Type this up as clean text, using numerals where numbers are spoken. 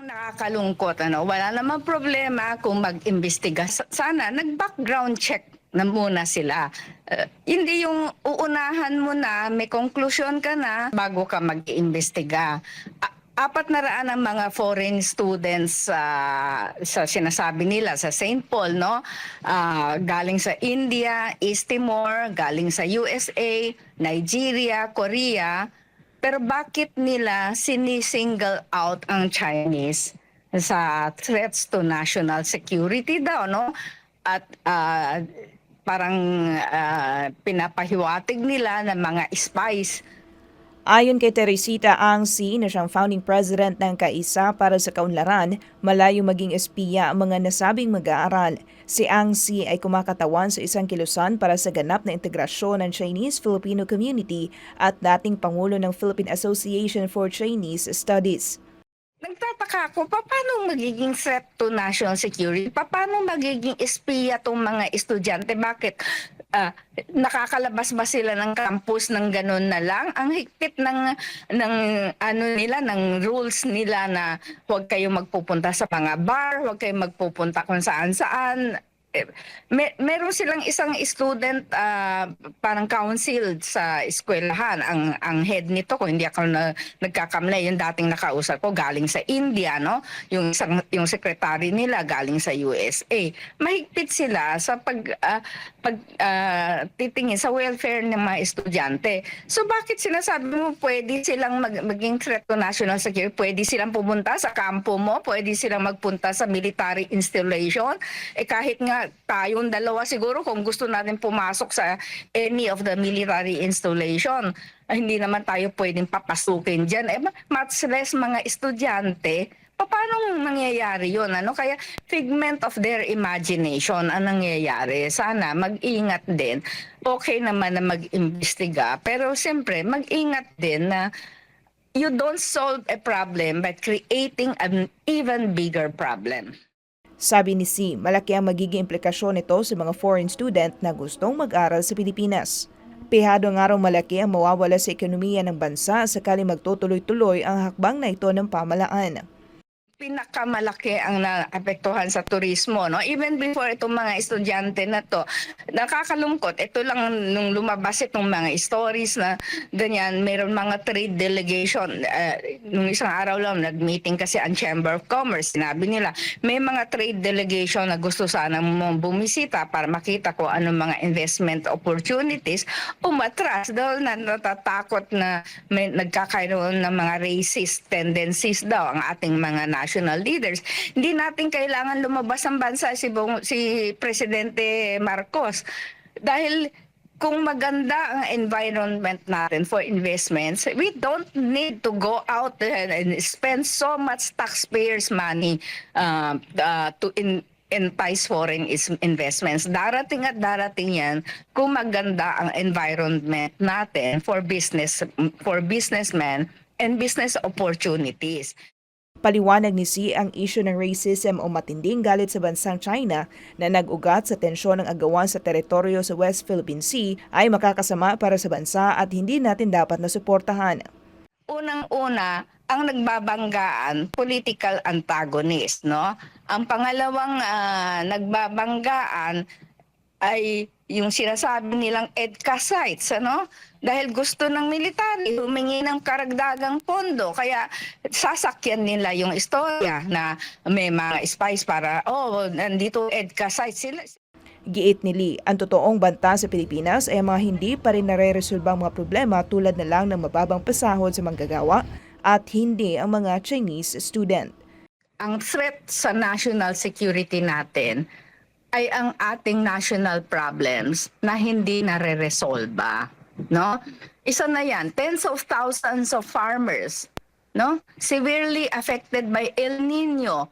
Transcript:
Nakakalungkot, wala namang problema kung mag-imbestiga. Sana nag-background check na muna sila. Hindi yung uunahan mo na, may konklusyon ka na bago ka mag-iimbestiga. 400 ang mga foreign students sa sinasabi nila sa St. Paul, no? Galing sa India, East Timor, galing sa USA, Nigeria, Korea. Pero bakit nila sinisingle out ang Chinese sa threats to national security daw, no? At parang pinapahiwatig nila ng mga spies. Ayon kay Teresita Angsi na siyang founding president ng Kaisa para sa Kaunlaran, malayo maging espiya ang mga nasabing mag-aaral. Si Angsi ay kumakatawan sa isang kilusan para sa ganap na integrasyon ng Chinese-Filipino community at dating Pangulo ng Philippine Association for Chinese Studies. Nagtataka ako, paano magiging threat to national security? Paano magiging espiya tong mga estudyante? Bakit? Nakakalabas ba sila ng campus ng ganun na lang? Ang higpit ng rules nila na huwag kayong magpupunta sa mga bar, huwag kayong magpupunta kung saan-saan. Meron silang isang student parang council sa eskwelahan. Ang head nito, kung hindi ako nagkakamali, yung dating nakausap ko galing sa India, no? Yung secretary nila galing sa USA. Mahigpit sila sa titingin sa welfare ng mga estudyante. So bakit sinasabi mo pwede silang maging threat to national security? Pwede silang pumunta sa kampo mo, pwede silang magpunta sa military installation. Kahit nga tayong dalawa siguro kung gusto natin pumasok sa any of the military installation, hindi naman tayo pwedeng papasukin dyan. Much less mga estudyante, paano mangyayari yun? Kaya figment of their imagination ang nangyayari. Sana mag-ingat din. Okay naman na mag-imbestiga, pero siyempre mag-ingat din na you don't solve a problem by creating an even bigger problem. Sabi ni Si, malaki ang magiging implikasyon nito sa mga foreign student na gustong mag-aral sa Pilipinas. Pihado nga raw malaki ang mawawala sa ekonomiya ng bansa sakali magtutuloy-tuloy ang hakbang na ito ng pamalaan. Pinakamalaki ang naapektuhan sa turismo, no? Even before itong mga estudyante na to, nakakalungkot. Ito lang nung lumabas itong mga stories na ganyan, mayroon mga trade delegation. Nung isang araw lang, nag-meeting kasi ang Chamber of Commerce. Sinabi nila, may mga trade delegation na gusto sana mong bumisita para makita ko anong mga investment opportunities. Umatras dahil natatakot na may nagkakaroon ng mga racist tendencies daw ang ating mga national leaders. Hindi natin kailangan lumabas ang bansa si Presidente Marcos dahil kung maganda ang environment natin for investments, we don't need to go out and spend so much taxpayers' money to entice foreign investments. Darating at darating yan kung maganda ang environment natin for businessmen and business opportunities. Paliwanag ni Si ang isyu ng racism o matinding galit sa bansang China na nag-ugat sa tensyon ng agawan sa teritoryo sa West Philippine Sea ay makakasama para sa bansa at hindi natin dapat na suportahan. Unang-una, ang nagbabanggaan, political antagonist, no? Ang pangalawang nagbabanggaan ay yung sinasabi nilang EDCA sites, Dahil gusto ng military humingi ng karagdagang pondo, kaya sasakyan nila yung istorya na may mga spies para, nandito EDCA sites sila. Giit ni Lee, ang totoong banta sa Pilipinas ay mga hindi pa rin nare-resolbang mga problema tulad na lang ng mababang pasahod sa manggagawa at hindi ang mga Chinese student. Ang threat sa national security natin ay ang ating national problems na hindi nare-resolba, no? Isa na yan, tens of thousands of farmers, no? Severely affected by El Nino.